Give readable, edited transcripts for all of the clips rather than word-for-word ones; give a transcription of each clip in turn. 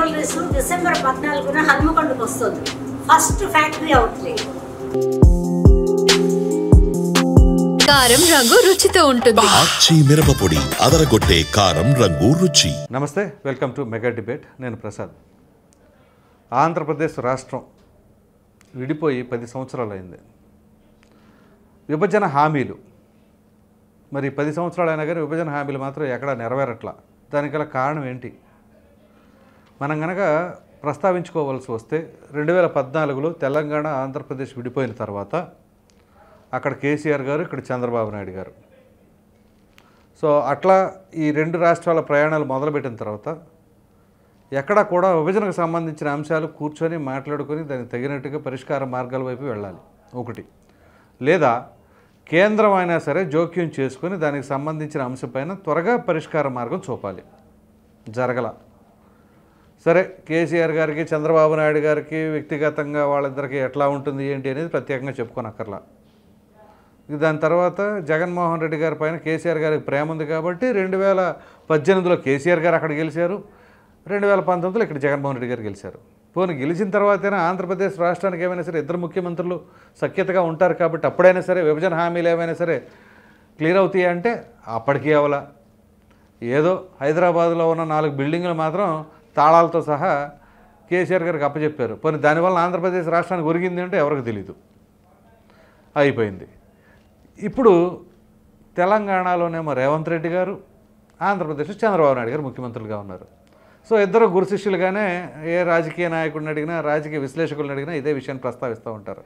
Jewelleries December 14న హన్మకొండకు వస్తుంది. First factory outlet. కారం రంగు రుచితో ఉంటుంది. ఆచి మిరపపొడి అదరగొట్టే కారం రంగు రుచి. నమస్తే, వెల్కమ్ టు మెగా డిబేట్. నేను ప్రసాద్. ఆంధ్రప్రదేశ్ రాష్ట్రం విడిపోయి 10 సంవత్సరాలు అయింది. విభజన హామీలు మరి 10 సంవత్సరాలు అయినా కానీ విభజన హామీలు మాత్రం ఎక్కడా నెరవేరట్లా. దానికి గల కారణం ఏంటి? మనం కనుక ప్రస్తావించుకోవాల్సి వస్తే 2014లో తెలంగాణ ఆంధ్రప్రదేశ్ విడిపోయిన తర్వాత అక్కడ కేసీఆర్ గారు, ఇక్కడ చంద్రబాబు నాయుడు గారు. సో అట్లా ఈ 2 రాష్ట్రాల ప్రయాణాలు మొదలుపెట్టిన తర్వాత ఎక్కడ కూడా విభజనకు సంబంధించిన అంశాలు కూర్చొని మాట్లాడుకొని దానికి తగినట్టుగా పరిష్కార మార్గాల వైపు వెళ్ళాలి ఒకటి. లేదా కేంద్రం అయినా సరే జోక్యం చేసుకొని దానికి సంబంధించిన అంశంపైన త్వరగా పరిష్కార మార్గం చూపాలి. జరగల. సరే, కేసీఆర్ గారికి చంద్రబాబు నాయుడు గారికి వ్యక్తిగతంగా వాళ్ళిద్దరికి ఎట్లా ఉంటుంది ఏంటి అనేది ప్రత్యేకంగా చెప్పుకోనక్కర్లా. దాని తర్వాత జగన్మోహన్ రెడ్డి గారి పైన కేసీఆర్ గారికి ప్రేమ ఉంది కాబట్టి 2018లో కేసీఆర్ గారు అక్కడ గెలిచారు, 2019లో ఇక్కడ జగన్మోహన్ రెడ్డి గారు గెలిచారు. పోనీ గెలిచిన తర్వాతైనా ఆంధ్రప్రదేశ్ రాష్ట్రానికి ఏమైనా సరే ఇద్దరు ముఖ్యమంత్రులు సఖ్యతగా ఉంటారు కాబట్టి అప్పుడైనా సరే విభజన హామీలు ఏమైనా సరే క్లియర్ అవుతాయి అంటే అప్పటికీ అవలా. ఏదో హైదరాబాద్లో ఉన్న 4 బిల్డింగులు మాత్రం తాళాలతో సహా కేసీఆర్ గారికి అప్పచెప్పారు. పోనీ దానివల్ల ఆంధ్రప్రదేశ్ రాష్ట్రానికి ఒరిగింది అంటే ఎవరికి తెలీదు. అయిపోయింది. ఇప్పుడు తెలంగాణలోనేమో రేవంత్ రెడ్డి గారు, ఆంధ్రప్రదేశ్లో చంద్రబాబు నాయుడు గారు ముఖ్యమంత్రులుగా ఉన్నారు. సో ఇద్దరు గురు శిష్యులుగానే ఏ రాజకీయ నాయకుడిని అడిగినా, రాజకీయ విశ్లేషకులను అడిగినా ఇదే విషయాన్ని ప్రస్తావిస్తూ ఉంటారు.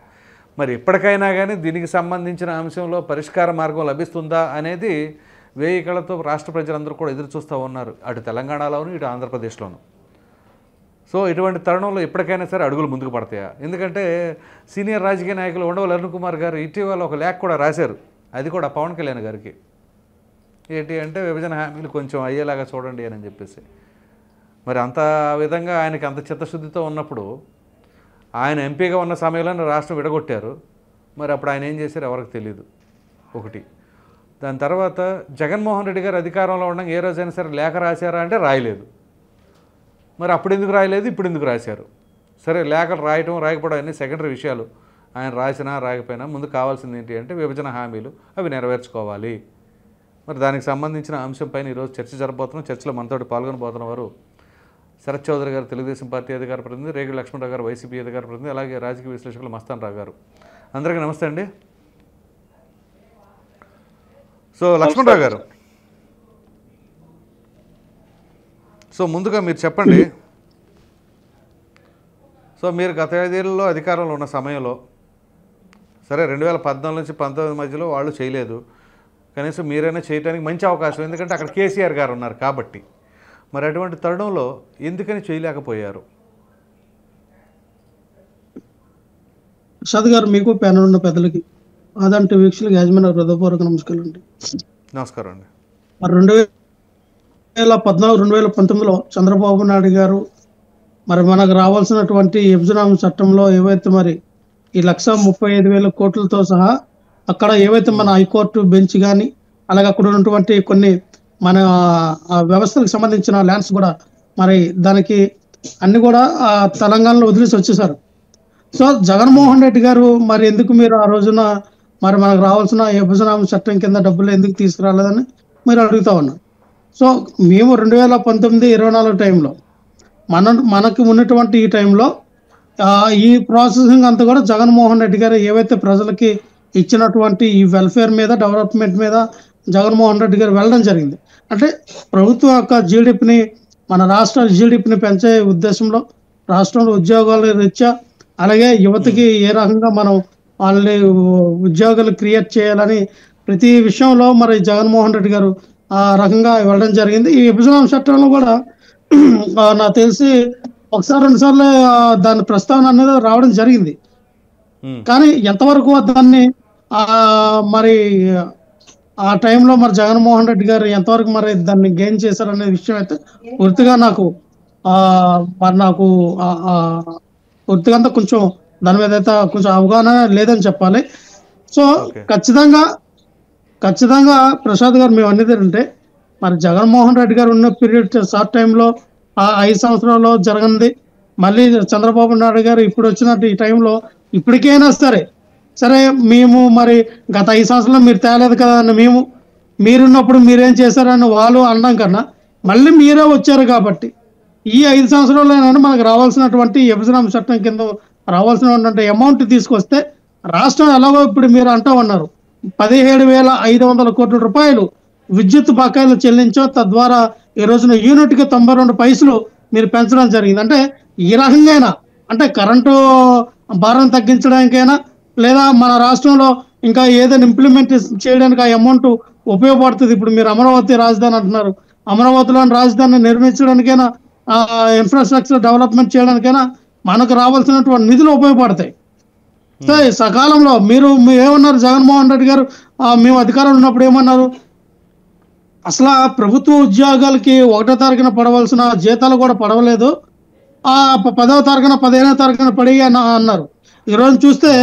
మరి ఇప్పటికైనా కానీ దీనికి సంబంధించిన అంశంలో పరిష్కార మార్గం లభిస్తుందా అనేది 1000 కళ్ళతో రాష్ట్ర ప్రజలందరూ కూడా ఎదురు చూస్తూ ఉన్నారు, అటు తెలంగాణలోను ఇటు ఆంధ్రప్రదేశ్లోను. సో ఇటువంటి తరుణంలో ఎప్పటికైనా సరే అడుగులు ముందుకు పడతాయా? ఎందుకంటే సీనియర్ రాజకీయ నాయకులు ఉండవల్లి అరుణ్ కుమార్ గారు ఇటీవల ఒక లేఖ కూడా రాశారు, అది కూడా పవన్ కళ్యాణ్ గారికి. ఏంటి అంటే విభజన హామీలు కొంచెం అయ్యేలాగా చూడండి అని చెప్పేసి. మరి అంత విధంగా ఆయనకి అంత చిత్తశుద్ధితో ఉన్నప్పుడు ఆయన ఎంపీగా ఉన్న సమయంలో రాష్ట్రం విడగొట్టారు. మరి అప్పుడు ఆయన ఏం చేశారు ఎవరికి తెలియదు ఒకటి. దాని తర్వాత జగన్మోహన్ రెడ్డి గారు అధికారంలో ఉండగా ఏ రోజైనా సరే లేఖ రాశారా అంటే రాయలేదు. మరి అప్పుడు ఎందుకు రాయలేదు, ఇప్పుడు ఎందుకు రాశారు? సరే, లేఖలు రాయటం రాయకపోవడం అన్నీ సెకండరీ విషయాలు. ఆయన రాసినా రాయకపోయినా ముందు కావాల్సింది ఏంటి అంటే విభజన హామీలు, అవి నెరవేర్చుకోవాలి. మరి దానికి సంబంధించిన అంశంపైన ఈరోజు చర్చ జరగబోతున్నాం. చర్చలో మనతోటి పాల్గొనబోతున్న వారు శరత్ చౌదరి గారు, తెలుగుదేశం పార్టీ అధికార ప్రతినిధి, రేగుల లక్ష్మణరావు గారు, వైసీపీ అధికార ప్రతినిధి, అలాగే రాజకీయ విశ్లేషకులు మస్తాన్ రావు గారు. అందరికీ నమస్తే అండి. సో లక్ష్మణరావు గారు, సో ముందుగా మీరు చెప్పండి. సో మీరు గత 5 ఏళ్లలో అధికారంలో ఉన్న సమయంలో సరే 2014 నుంచి 19 మధ్యలో వాళ్ళు చేయలేదు, కనీసం మీరైనా చేయడానికి మంచి అవకాశం, ఎందుకంటే అక్కడ కేసీఆర్ గారు ఉన్నారు కాబట్టి. మరి అటువంటి తరుణంలో ఎందుకని చేయలేకపోయారు? ప్రసాద్ గారు, మీకు ప్యానల్ ఉన్న పెద్దలకి, అదంటే వీక్షకులకు యాజమాన్య హృదయపూర్వక నమస్కారం అండి. నమస్కారం అండి. మరి 2014, 2019లో చంద్రబాబు నాయుడు గారు మరి మనకు రావాల్సినటువంటి విభజన చట్టంలో ఏవైతే మరి ఈ 135,000 కోట్లతో సహా అక్కడ ఏవైతే మన హైకోర్టు బెంచ్ కానీ అలాగే అక్కడ ఉన్నటువంటి కొన్ని మన వ్యవస్థలకు సంబంధించిన ల్యాండ్స్ కూడా మరి దానికి అన్ని కూడా తెలంగాణలో వదిలేసి వచ్చేసారు. సో జగన్మోహన్ రెడ్డి గారు మరి ఎందుకు మీరు ఆ రోజున మరి మనకు రావాల్సిన విభజన చట్టం కింద డబ్బులు ఎందుకు తీసుకురాలేదని మీరు అడుగుతా ఉన్నారు. సో మేము 2019-24 టైంలో మనకి ఉన్నటువంటి ఈ టైంలో ఈ ప్రాసెసింగ్ అంతా కూడా జగన్మోహన్ రెడ్డి గారు ఏవైతే ప్రజలకి ఇచ్చినటువంటి ఈ వెల్ఫేర్ మీద, డెవలప్మెంట్ మీద జగన్మోహన్ రెడ్డి గారు వెళ్ళడం జరిగింది. అంటే ప్రభుత్వం యొక్క జీడిపిని, మన రాష్ట్ర జీడిపిని పెంచే ఉద్దేశంలో రాష్ట్రంలో ఉద్యోగాల రీత్యా అలాగే యువతకి ఏ రకంగా మనం వాళ్ళని ఉద్యోగాలు క్రియేట్ చేయాలని ప్రతి విషయంలో మరి జగన్మోహన్ రెడ్డి గారు ఆ రకంగా వెళ్ళడం జరిగింది. ఈ విభజన చట్టంలో కూడా నాకు తెలిసి 1-2 సార్లు దాని ప్రస్తావన అనేది రావడం జరిగింది. కానీ ఎంతవరకు దాన్ని మరి ఆ టైంలో మరి జగన్మోహన్ రెడ్డి గారు ఎంతవరకు మరి దాన్ని గెయిన్ చేశారనే విషయం అయితే పూర్తిగా నాకు పూర్తిగా కొంచెం దాని మీద అయితే కొంచెం అవగాహన లేదని చెప్పాలి. సో ఖచ్చితంగా ప్రసాద్ గారు మేము అనేది అంటే మరి జగన్మోహన్ రెడ్డి గారు ఉన్న పీరియడ్ షార్ట్ టైంలో ఆ 5 సంవత్సరాల్లో జరగంది. మళ్ళీ చంద్రబాబు నాయుడు గారు ఇప్పుడు వచ్చినట్టు ఈ టైంలో ఇప్పటికైనా సరే మేము మరి గత 5 సంవత్సరాలు మీరు తేలేదు కదా అని మీరున్నప్పుడు మీరేం చేశారని వాళ్ళు అనడం కన్నా మళ్ళీ మీరే వచ్చారు కాబట్టి ఈ 5 సంవత్సరాల్లోనైనా మనకు రావాల్సినటువంటి విభజన చట్టం కింద రావాల్సినటువంటి అమౌంట్ తీసుకొస్తే రాష్ట్రం ఎలాగో ఇప్పుడు మీరు అంటూ ఉన్నారు 17,500 కోట్ల రూపాయలు విద్యుత్ బకాయిలు చెల్లించో, తద్వారా ఈ రోజున యూనిట్కి 92 పైసలు మీరు పెంచడం జరిగింది. అంటే ఈ రకంగా అంటే కరెంటు భారం తగ్గించడానికైనా లేదా మన రాష్ట్రంలో ఇంకా ఏదైనా ఇంప్లిమెంట్ చేయడానికి ఆ అమౌంట్ ఉపయోగపడుతుంది. ఇప్పుడు మీరు అమరావతి రాజధాని అంటున్నారు, అమరావతిలోని రాజధానిని నిర్మించడానికైనా ఇన్ఫ్రాస్ట్రక్చర్ డెవలప్మెంట్ చేయడానికైనా మనకు రావాల్సినటువంటి నిధులు ఉపయోగపడతాయి. సో సకాలంలో మీరు ఏమన్నారు, జగన్మోహన్ రెడ్డి గారు మేము అధికారంలో ఉన్నప్పుడు ఏమన్నారు, అసలు ప్రభుత్వ ఉద్యోగాలకి 1వ తారీఖున పడవలసిన జీతాలు కూడా పడవలేదు, 10వ తారీఖున 15వ తారీఖున పడి అన్నారు. ఈరోజు చూస్తే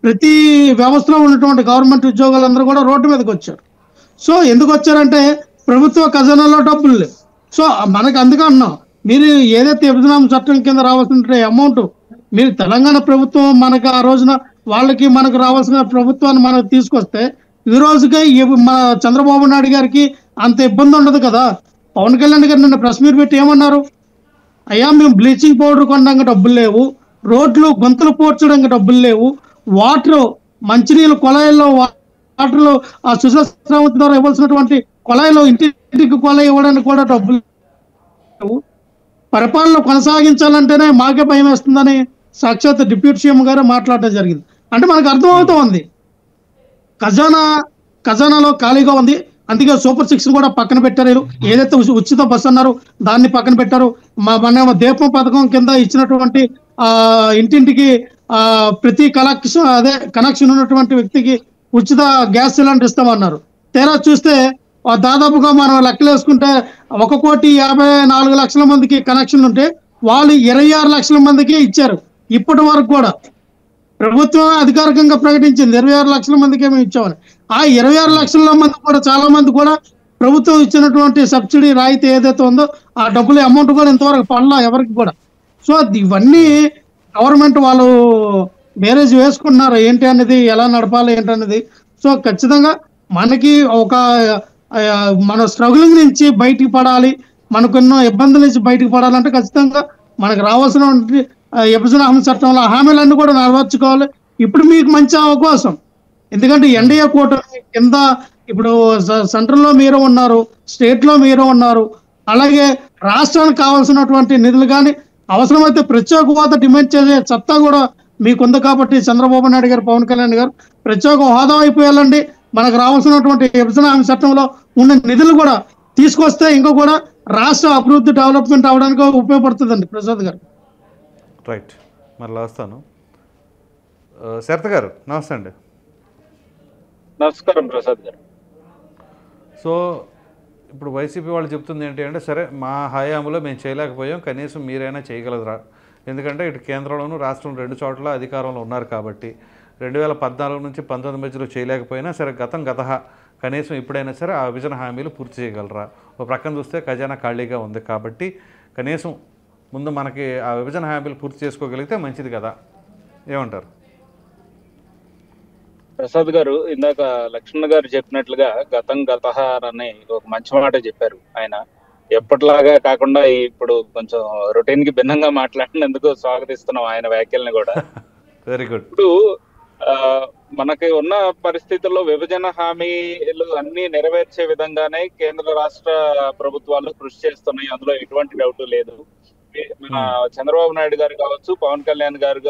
ప్రతి వ్యవస్థలో ఉన్నటువంటి గవర్నమెంట్ ఉద్యోగాలందరూ కూడా రోడ్డు మీదకి వచ్చారు. సో ఎందుకు వచ్చారంటే ప్రభుత్వ ఖజానాలో డబ్బులు లేవు. సో మనకు అందుకే అన్నాం, మీరు ఏదైతే విభజన చట్టం కింద రావాల్సిన అమౌంట్ మీరు తెలంగాణ ప్రభుత్వం మనకు ఆ రోజున వాళ్ళకి మనకు రావాల్సిన ప్రభుత్వాన్ని మనకు తీసుకొస్తే ఈ రోజుకే మన చంద్రబాబు నాయుడు గారికి అంత ఇబ్బంది ఉండదు కదా. పవన్ కళ్యాణ్ గారు నిన్న ప్రెస్ మీట్ పెట్టి ఏమన్నారు, అయ్యా మేము బ్లీచింగ్ పౌడర్ కొనడానికి డబ్బులు లేవు, రోడ్లు గొంతులు పోడ్చడానికి డబ్బులు లేవు, వాటర్ మంచినీళ్ళు కొళాయిల్లో వాటర్లు ఆ సుజలాశ్రమం ద్వారా ఇవ్వాల్సినటువంటి కొళాయిలో ఇంటికి కొళాయి ఇవ్వడానికి కూడా డబ్బులు లేవు, పరిపాలన కొనసాగించాలంటేనే మాకే భయం వేస్తుందని సాక్షాత్ డిప్యూటీ సీఎం గారు మాట్లాడడం జరిగింది. అంటే మనకు అర్థమవుతూ ఉంది ఖజానాలో ఖాళీగా ఉంది. అందుకే సూపర్ 6 కూడా పక్కన పెట్టారు. ఏదైతే ఉచిత బస్సు అన్నారు దాన్ని పక్కన పెట్టారు. మన దీపం పథకం కింద ఇచ్చినటువంటి ఇంటింటికి ప్రతి కనెక్షన్ ఉన్నటువంటి వ్యక్తికి ఉచిత గ్యాస్ సిలిండర్ ఇస్తామన్నారు. తీరా చూస్తే దాదాపుగా మనం లెక్కలు వేసుకుంటే 1,54,00,000 మందికి కనెక్షన్లు ఉంటే వాళ్ళు 26 లక్షల మందికి ఇచ్చారు. ఇప్పటి వరకు కూడా ప్రభుత్వం అధికారికంగా ప్రకటించింది 26 లక్షల మందికి మేము ఇచ్చామని. ఆ 26 లక్షల మంది కూడా చాలా మంది కూడా ప్రభుత్వం ఇచ్చినటువంటి సబ్సిడీ రాయితీ ఏదైతే ఉందో ఆ డబ్బులు అమౌంట్ కూడా ఇంతవరకు పడలా ఎవరికి కూడా. సో ఇవన్నీ గవర్నమెంట్ వాళ్ళు మేనేజ్ వేసుకుంటున్నారు ఏంటి అనేది, ఎలా నడపాలి ఏంటనేది. సో ఖచ్చితంగా మనకి మన స్ట్రగులింగ్ నుంచి బయటికి పడాలి, మనకున్న ఇబ్బందుల నుంచి బయటికి పడాలంటే ఖచ్చితంగా మనకు రావాల్సిన విభజన హామీ చట్టంలో హామీలన్నీ కూడా నెరవేర్చుకోవాలి. ఇప్పుడు మీకు మంచి అవకాశం, ఎందుకంటే ఎన్డీఏ కూటమి కింద ఇప్పుడు సెంట్రల్లో మీరు ఉన్నారు, స్టేట్లో మీరు ఉన్నారు, అలాగే రాష్ట్రానికి కావాల్సినటువంటి నిధులు కానీ అవసరమైతే ప్రత్యేక హోదా డిమాండ్ చేసే సత్తా కూడా మీకుంది. కాబట్టి చంద్రబాబు నాయుడు గారు, పవన్ కళ్యాణ్ గారు ప్రత్యేక హోదా వైపు వెళ్ళండి, మనకు రావాల్సినటువంటి విభజన హామీ చట్టంలో ఉన్న నిధులు కూడా తీసుకొస్తే ఇంకా కూడా రాష్ట్ర అభివృద్ధి డెవలప్మెంట్ అవడానికి ఉపయోగపడుతుందండి. ప్రసాద్ గారు రైట్, మరలా వస్తాను. శరత్ గారు నమస్తే అండి. నమస్కారం ప్రసాద్ గారు. సో ఇప్పుడు వైసీపీ వాళ్ళు చెప్తుంది ఏంటి అంటే, సరే మా హయాంలో మేము చేయలేకపోయాం, కనీసం మీరైనా చేయగలరా, ఎందుకంటే ఇటు కేంద్రంలోనూ రాష్ట్రం 2 చోట్ల అధికారంలో ఉన్నారు కాబట్టి 2014 నుంచి 19 మధ్యలో చేయలేకపోయినా సరే గత కనీసం ఇప్పుడైనా సరే ఆ విభజన హామీలు పూర్తి చేయగలరా. ఒక ప్రక్కన చూస్తే ఖజానా ఖాళీగా ఉంది కాబట్టి కనీసం ముందు మనకి ఆ విభజన హామీలు పూర్తి చేసుకోగలిగితే మంచిది కదా, ఏమంటారు? ప్రసాద్ గారు, ఇందాక లక్ష్మణ్ గారు చెప్పినట్లుగా గతహ అని ఒక మంచి మాట చెప్పారు. ఆయన ఎప్పటిలాగా కాకుండా ఇప్పుడు కొంచెం రొటీన్ కి భిన్నంగా మాట్లాడినందుకు స్వాగతిస్తున్నాం ఆయన వ్యాఖ్యల్ని కూడా. Very good. ఇప్పుడు మనకి ఉన్న పరిస్థితుల్లో విభజన హామీలు అన్ని నెరవేర్చే విధంగానే కేంద్ర రాష్ట్ర ప్రభుత్వాలు కృషి చేస్తున్నాయి, అందులో ఎటువంటి డౌట్ లేదు. మన చంద్రబాబు నాయుడు గారు కావచ్చు, పవన్ కళ్యాణ్ గారు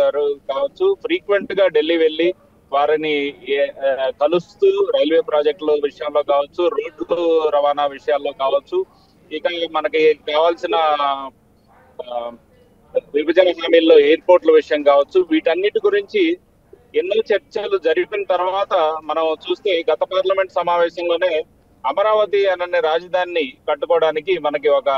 కావచ్చు, ఫ్రీక్వెంట్ గా ఢిల్లీ వెళ్ళి వారిని కలుస్తూ రైల్వే ప్రాజెక్టుల విషయంలో కావచ్చు, రోడ్డు రవాణా విషయాల్లో కావచ్చు, ఇక మనకి కావాల్సిన విభజన హామీల్లో ఎయిర్పోర్ట్ల విషయం కావచ్చు, వీటన్నిటి గురించి ఎన్నో చర్చలు జరిపిన తర్వాత మనం చూస్తే గత పార్లమెంట్ సమావేశంలోనే అమరావతి అనే రాజధానిని కట్టుకోవడానికి మనకి ఒక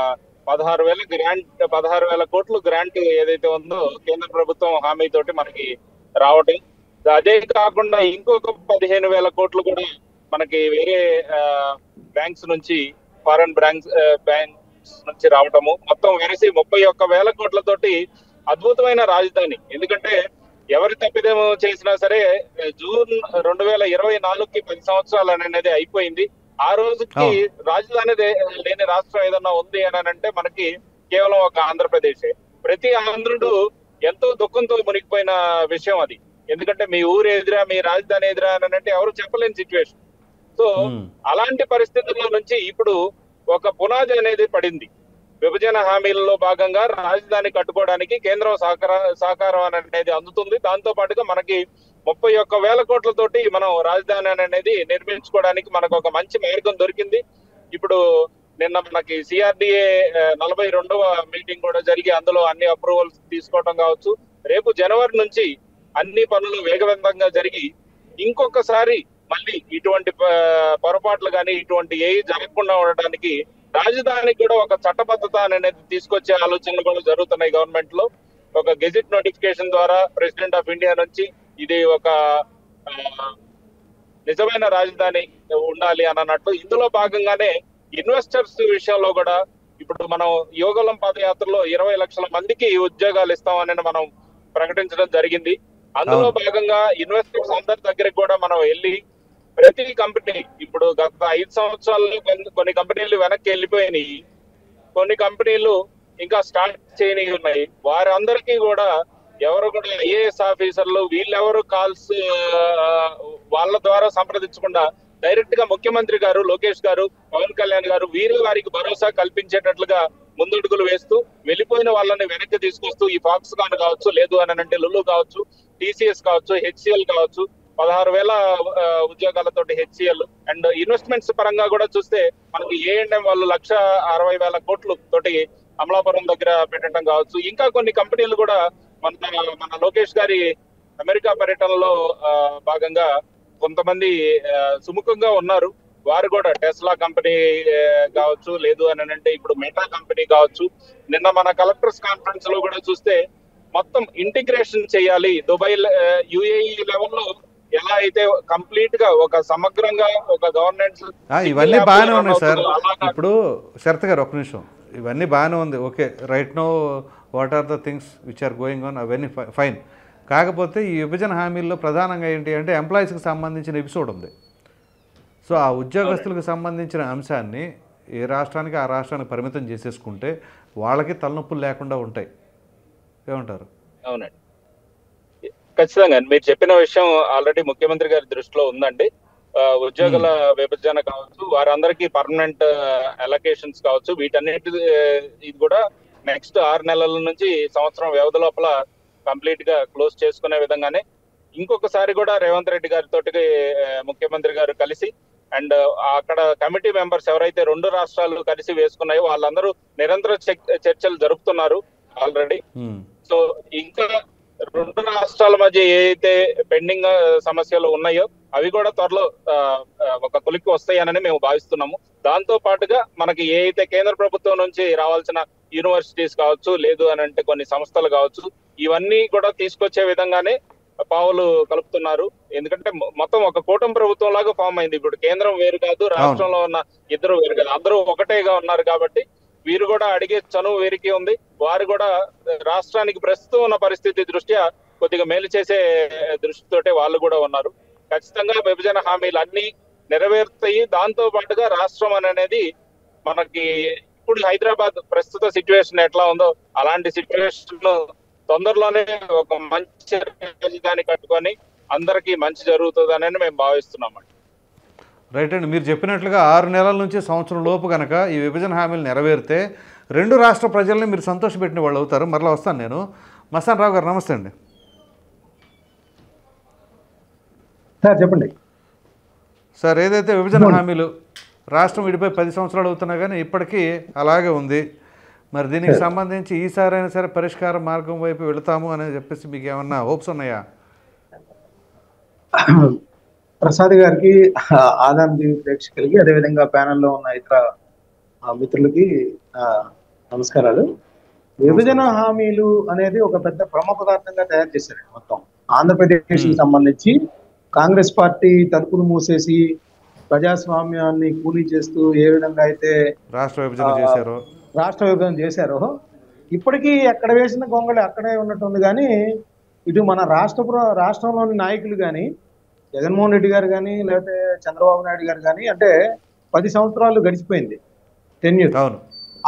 16,000 కోట్లు గ్రాంట్ ఏదైతే ఉందో కేంద్ర ప్రభుత్వం హామీతోటి మనకి రావటం, అదే కాకుండా ఇంకొక 15,000 కోట్లు కూడా మనకి వేరే బ్యాంక్స్ నుంచి, ఫారెన్ నుంచి రావటము మొత్తం వెరసి 31,000 కోట్లతోటి అద్భుతమైన రాజధాని. ఎందుకంటే ఎవరి తప్పిదం చేసినా సరే జూన్ 2024కి 10 సంవత్సరాలు అనేది అయిపోయింది. ఆ రోజుకి రాజధాని లేని రాష్ట్రం ఏదన్నా ఉంది అని అంటే మనకి కేవలం ఒక ఆంధ్రప్రదేశే. ప్రతి ఆంధ్రుడు ఎంతో దుఃఖంతో మునిగిపోయిన విషయం అది. ఎందుకంటే మీ ఊరు ఎదురా, మీ రాజధాని ఎదురా అని అంటే ఎవరు చెప్పలేని సిచ్యువేషన్. సో అలాంటి పరిస్థితుల్లో నుంచి ఇప్పుడు ఒక పునాది అనేది పడింది. విభజన హామీలలో భాగంగా రాజధాని కట్టుకోవడానికి కేంద్రం సహకారం అనేది అందుతుంది. దాంతో పాటుగా మనకి 31,000 కోట్లతోటి మనం రాజధాని అనేది నిర్మించుకోవడానికి మనకు ఒక మంచి మార్గం దొరికింది. ఇప్పుడు నిన్న మనకి సిఆర్డిఏ 42వ మీటింగ్ కూడా జరిగి అందులో అన్ని అప్రూవల్స్ తీసుకోవడం కావచ్చు. రేపు జనవరి నుంచి అన్ని పనులు వేగవంతంగా జరిగి ఇంకొకసారి మళ్ళీ ఇటువంటి పొరపాట్లు కానీ ఇటువంటి ఏ జరగకుండా ఉండడానికి రాజధానికి కూడా ఒక చట్టబద్ధత అనేది తీసుకొచ్చే ఆలోచనలు కూడా జరుగుతున్నాయి గవర్నమెంట్ లో. ఒక గెజిట్ నోటిఫికేషన్ ద్వారా ప్రెసిడెంట్ ఆఫ్ ఇండియా నుంచి ఇది ఒక నిజమైన రాజధాని ఉండాలి అని అన్నట్టు. ఇందులో భాగంగానే ఇన్వెస్టర్స్ విషయంలో కూడా ఇప్పుడు మనం యోగలం పాదయాత్రలో 20 లక్షల మందికి ఉద్యోగాలు ఇస్తామని మనం ప్రకటించడం జరిగింది. అందులో భాగంగా ఇన్వెస్టర్స్ అందరి దగ్గరికి కూడా మనం వెళ్ళి ప్రతి కంపెనీ ఇప్పుడు గత 5 సంవత్సరాల్లో కొన్ని కంపెనీలు వెనక్కి వెళ్ళిపోయినాయి, కొన్ని కంపెనీలు ఇంకా స్టార్ట్ చేయని ఉన్నాయి. వారందరికీ కూడా ఎవరు కూడా ఐఏఎస్ ఆఫీసర్లు వీళ్ళెవరు కాల్స్ వాళ్ళ ద్వారా సంప్రదించకుండా డైరెక్ట్ గా ముఖ్యమంత్రి గారు, లోకేష్ గారు, పవన్ కళ్యాణ్ గారు వారికి భరోసా కల్పించేటట్లుగా ముందడుగులు వేస్తూ వెళ్ళిపోయిన వాళ్ళని వెనక్కి తీసుకొస్తూ ఈ ఫాక్స్కాన్ కావచ్చు, లేదు అని అంటే లులు కావచ్చు, టీసీఎస్ కావచ్చు, హెచ్సిఎల్ కావచ్చు, 16,000 ఉద్యోగాలతోటి హెచ్సిఎల్ అండ్ ఇన్వెస్ట్మెంట్స్ పరంగా కూడా చూస్తే మనకి ఏఎండ్ఎం వాళ్ళు 1,60,000 కోట్లు తోటి అమలాపురం దగ్గర పెట్టడం కావచ్చు. ఇంకా కొన్ని కంపెనీలు కూడా మన లోకేష్ గారి అమెరికా పర్యటనలో భాగంగా కొంతమంది సుముఖంగా ఉన్నారు. వారు కూడా టెస్లా కంపెనీ కావచ్చు, లేదు అని అంటే ఇప్పుడు మెటా కంపెనీ కావచ్చు. నిన్న మన కలెక్టర్స్ కాన్ఫరెన్స్ లో కూడా చూస్తే మొత్తం ఇంటిగ్రేషన్ చేయాలి దుబాయ్ యుఏఈ లెవెల్లో ఎలా అయితే కంప్లీట్ గా ఒక సమగ్రంగా ఒక గవర్నెన్స్. ఇవన్నీ బాగానే ఉన్నాయి సార్. ఇప్పుడు శరత్ గారు ఒక నిమిషం, ఇవన్నీ బాగానే ఉంది. Okay, right no what are the things which are going on, అవన్నీ ఫైన్. కాకపోతే ఈ విభజన హామీల్లో ప్రధానంగా ఏంటి అంటే ఎంప్లాయీస్కి సంబంధించిన ఎపిసోడ్ ఉంది. సో ఆ ఉద్యోగస్తులకు సంబంధించిన అంశాన్ని ఏ రాష్ట్రానికి ఆ రాష్ట్రానికి పరిమితం చేసేసుకుంటే వాళ్ళకి తలనొప్పులు లేకుండా ఉంటాయి. ఏమంటారు? అవునండి, ఖచ్చితంగా మీరు చెప్పిన విషయం ఆల్రెడీ ముఖ్యమంత్రి గారి దృష్టిలో ఉందండి. ఉద్యోగుల విభజన కావచ్చు, వారందరికీ పర్మనెంట్ అలొకేషన్స్ కావచ్చు, వీటన్నిటి ఇది కూడా నెక్స్ట్ 6 నెలల నుంచి సంవత్సరం వ్యవధి లోపల కంప్లీట్ గా క్లోజ్ చేసుకునే విధంగానే ఇంకొకసారి కూడా రేవంత్ రెడ్డి గారితో ముఖ్యమంత్రి గారు కలిసి అండ్ అక్కడ కమిటీ మెంబర్స్ ఎవరైతే 2 రాష్ట్రాలు కలిసి వేసుకున్నాయో వాళ్ళందరూ నిరంతర చర్చలు జరుపుతున్నారు ఆల్రెడీ. సో ఇంకా 2 రాష్ట్రాల మధ్య ఏదైతే పెండింగ్ సమస్యలు ఉన్నాయో అవి కూడా త్వరలో ఒక కొలిక్కి వస్తాయని మేము భావిస్తున్నాము. దాంతో పాటుగా మనకి ఏ అయితే కేంద్ర ప్రభుత్వం నుంచి రావాల్సిన యూనివర్సిటీస్ కావచ్చు, లేదు అని అంటే కొన్ని సంస్థలు కావచ్చు, ఇవన్నీ కూడా తీసుకొచ్చే విధంగానే పావులు కలుపుతున్నారు. ఎందుకంటే మొత్తం ఒక కూటమి ప్రభుత్వం లాగా ఫామ్ అయింది. ఇప్పుడు కేంద్రం వేరు కాదు, రాష్ట్రంలో ఉన్న ఇద్దరు వేరు కాదు, అందరూ ఒకటేగా ఉన్నారు. కాబట్టి వీరు కూడా అడిగే చనువు వీరికి ఉంది. వారు కూడా రాష్ట్రానికి ప్రస్తుతం ఉన్న పరిస్థితి దృష్ట్యా కొద్దిగా మేలు చేసే దృష్టితోటే వాళ్ళు కూడా ఉన్నారు. ఖచ్చితంగా విభజన హామీలు అన్ని నెరవేరుతాయి. దాంతో పాటుగా రాష్ట్రం అనేది మనకి ఇప్పుడు హైదరాబాద్ ప్రస్తుత సిచ్యువేషన్ ఎట్లా ఉందో అలాంటి సిచ్యువేషన్ తొందరలోనే ఒక మంచి రాజధాని కట్టుకొని అందరికీ మంచి జరుగుతుందని మేము భావిస్తున్నామండి. రైట్ అండి, మీరు చెప్పినట్లుగా 6 నెలల నుంచి సంవత్సరం లోపు కనుక ఈ విభజన హామీలు నెరవేరితే 2 రాష్ట్ర ప్రజల్ని మీరు సంతోషపెట్టిన వాళ్ళు అవుతారు. మరలా వస్తాను నేను. మస్తాన్ రావు గారు నమస్తే అండి. సార్ చెప్పండి సార్, ఏదైతే విభజన హామీలు రాష్ట్రం విడిపోయి 10 సంవత్సరాలు అవుతున్నా కానీ ఇప్పటికీ అలాగే ఉంది. మరి దీనికి సంబంధించి ఈసారి అయినా సరే పరిష్కార మార్గం వైపు వెళతాము అని చెప్పేసి మీకు ఏమన్నా హోప్స్ ఉన్నాయా? ప్రసాద్ గారికి, ఆదాం టీవీ ప్రేక్షకులకి, అదేవిధంగా ప్యానెల్లో ఉన్న ఇతర మిత్రులకి నమస్కారాలు. విభజన హామీలు అనేది ఒక పెద్ద బ్రహ్మ పదార్థంగా తయారు చేశారండి. మొత్తం ఆంధ్రప్రదేశ్ కి సంబంధించి కాంగ్రెస్ పార్టీ తలుపులు మూసేసి ప్రజాస్వామ్యాన్ని కూలీ చేస్తూ ఏ విధంగా అయితే రాష్ట్ర విభజన చేశారు, రాష్ట్ర విభజన చేశారో ఇప్పటికీ ఎక్కడ వేసిన గొంగళి అక్కడే ఉన్నట్టుంది. కానీ ఇటు మన రాష్ట్రంలోని నాయకులు కానీ జగన్మోహన్ రెడ్డి గారు కానీ లేకపోతే చంద్రబాబు నాయుడు గారు కానీ అంటే 10 సంవత్సరాలు గడిచిపోయింది టెన్యూర్. అవును.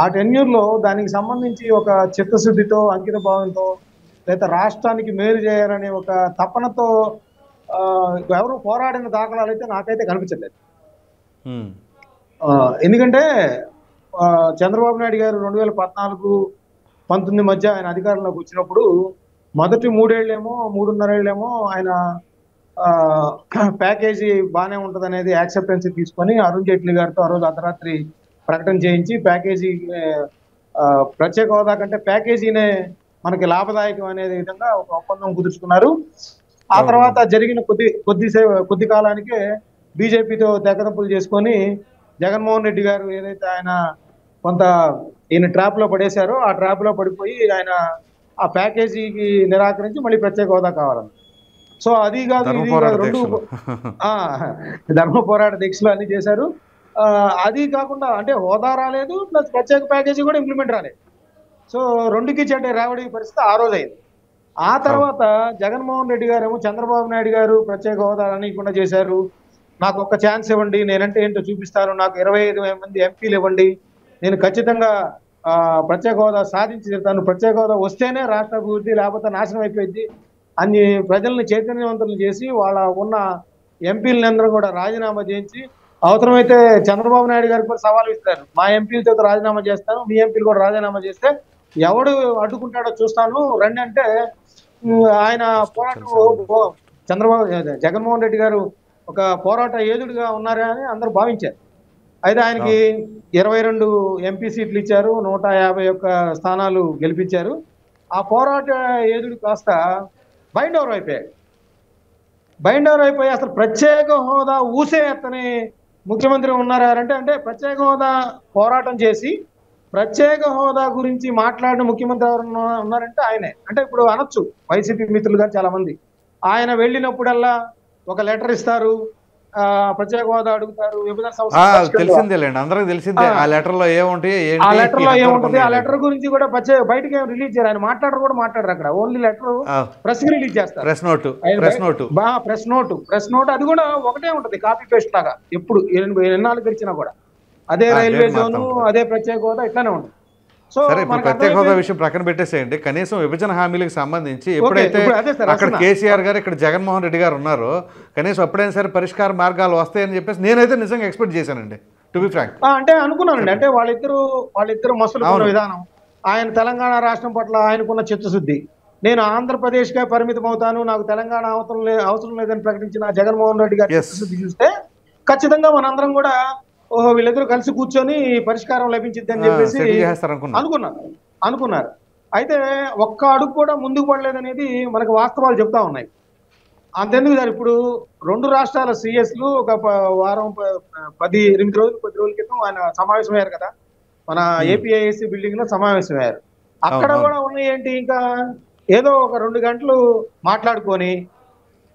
ఆ టెన్యూర్లో దానికి సంబంధించి ఒక చిత్తశుద్ధితో అంకిత భావంతో లేదా రాష్ట్రానికి మేలు చేయాలనే ఒక తపనతో ఎవరు పోరాడిన దాఖలాలు అయితే నాకైతే కనిపించలేదు. ఎందుకంటే చంద్రబాబు నాయుడు గారు 2014-19 మధ్య ఆయన అధికారంలోకి వచ్చినప్పుడు మొదటి 3 ఏళ్ళేమో 3.5 ఏళ్ళేమో ఆయన ప్యాకేజీ బాగానే ఉంటుంది అనేది యాక్సెప్టెన్సీ తీసుకొని అరుణ్ జైట్లీ గారితో ఆ రోజు అర్ధరాత్రి ప్రకటన చేయించి ప్యాకేజీ ప్రత్యేక హోదా కంటే ప్యాకేజీనే మనకి లాభదాయకం అనే విధంగా ఒక ఒప్పందం కుదుర్చుకున్నారు. ఆ తర్వాత జరిగిన కొద్ది కాలానికే బీజేపీతో తెగదప్పులు చేసుకొని జగన్మోహన్ రెడ్డి గారు ఏదైతే ఆయన కొంత ఈయన ట్రాప్ లో పడేశారో ఆ ట్రాప్ లో పడిపోయి ఆయన ఆ ప్యాకేజీకి నిరాకరించి మళ్ళీ ప్రత్యేక హోదా కావాలన్న. సో అది కాదు ఇది కాదు, రెండు ధర్మ పోరాట దీక్షలు అన్ని చేశారు. అది కాకుండా అంటే హోదా రాలేదు ప్లస్ ప్రత్యేక ప్యాకేజీ కూడా ఇంప్లిమెంట్ రాలేదు. సో రెండుకి చెడ్డ రావడి పరిస్థితి ఆ రోజు అయింది. ఆ తర్వాత జగన్మోహన్ రెడ్డి గారు ఏమో చంద్రబాబు నాయుడు గారు ప్రత్యేక హోదా అనేకుండా చేశారు. నాకు ఒక ఛాన్స్ ఇవ్వండి, నేనంటే ఏంటో చూపిస్తాను, నాకు 25 మంది ఎంపీలు ఇవ్వండి, నేను ఖచ్చితంగా ప్రత్యేక హోదా సాధించి తీరుతాను, ప్రత్యేక హోదా వస్తేనే రాష్ట్ర అభివృద్ధి లేకపోతే నాశనం అయిపోయింది అని ప్రజల్ని చైతన్యవంతులు చేసి వాళ్ళ ఉన్న ఎంపీలని అందరూ కూడా రాజీనామా చేయించి అవసరమైతే చంద్రబాబు నాయుడు గారికి కూడా సవాల్ ఇస్తారు, మా ఎంపీలతో రాజీనామా చేస్తాను, మీ ఎంపీలు కూడా రాజీనామా చేస్తే ఎవడు అడ్డుకుంటాడో చూస్తాను రండి అంటే ఆయన పోరాటం జగన్మోహన్ రెడ్డి గారు ఒక పోరాట ఏదుడిగా ఉన్నారా అని అందరూ భావించారు. అయితే ఆయనకి 22 ఎంపీ సీట్లు ఇచ్చారు, 151 స్థానాలు గెలిపించారు. ఆ పోరాట ఏదుడు కాస్త బైండ్ ఓవర్ అయిపోయి అసలు ప్రత్యేక హోదా ఊసే అతని ముఖ్యమంత్రి ఉన్నారా అంటే ప్రత్యేక హోదా పోరాటం చేసి ప్రత్యేక హోదా గురించి మాట్లాడిన ముఖ్యమంత్రి ఎవరు ఉన్నారంటే ఆయనే. అంటే ఇప్పుడు అనొచ్చు వైసీపీ మిత్రులు కానీ చాలా మంది, ఆయన వెళ్ళినప్పుడల్లా ఒక లెటర్ ఇస్తారు, ప్రత్యేక హోదా అడుగుతారు, విభజన తెలిసిందేలేండి, అందరికి తెలిసిందే. ఆ లెటర్ లో ఏముంటాయి, ఆ లెటర్ లో ఏముంటది, ఆ లెటర్ గురించి కూడా బయటకి ఏం రిలీజ్ చేయరు, ఆయన మాట్లాడరు అక్కడ, ఓన్లీ లెటర్ ప్రెస్ రిలీజ్ చేస్తారు, ప్రెస్ నోట్ అది కూడా ఒకటే ఉంటది, కాపీ పేస్ట్ లాగా. ఎప్పుడు ఎన్నాళ్ళు గెలిచినా కూడా అదే రైల్వే జోను, అదే ప్రత్యేక హోదా ఇట్లానే ఉంటుంది. సరే, ఇప్పుడు ప్రత్యేక హోదా విషయం ప్రక్కన పెట్టేసేయండి. కనీసం విభజన హామీలకు సంబంధించి ఎప్పుడైతే అక్కడ కేసీఆర్ గారు ఇక్కడ జగన్మోహన్ రెడ్డి గారు ఉన్నారో కనీసం ఎప్పుడైనా సరే పరిష్కార మార్గాలు వస్తాయని చెప్పేసి నేనైతే నిజంగా ఎక్స్పెక్ట్ చేశానండి, టు బి ఫ్రాంక్. అంటే అనుకున్నానండి, అంటే వాళ్ళిద్దరు మసలుకున్న విధానం, ఆయన తెలంగాణ రాష్ట్రం పట్ల ఆయనకున్న చిత్తశుద్ధి, నేను ఆంధ్రప్రదేశ్కే పరిమితం అవుతాను, నాకు తెలంగాణ అవసరం లేదని ప్రకటించిన జగన్మోహన్ రెడ్డి గారి చిత్తశుద్ధి చూస్తే ఖచ్చితంగా మనందరం కూడా ఓహో వీళ్ళిద్దరూ కలిసి కూర్చొని పరిష్కారం లభించింది అని చెప్పేసి అనుకున్నారు. అయితే ఒక్క అడుగు కూడా ముందుకు పడలేదనేది మనకు వాస్తవాలు చెప్తా ఉన్నాయి. అంతెందుకు సార్, ఇప్పుడు 2 రాష్ట్రాల సిఎస్లు ఒక వారం 10 రోజుల క్రితం ఆయన సమావేశమయ్యారు కదా, మన ఏపీఐఎస్సీ బిల్డింగ్ లో సమావేశమయ్యారు. అక్కడ కూడా ఉన్నాయి ఏంటి, ఇంకా ఏదో ఒక 2 గంటలు మాట్లాడుకొని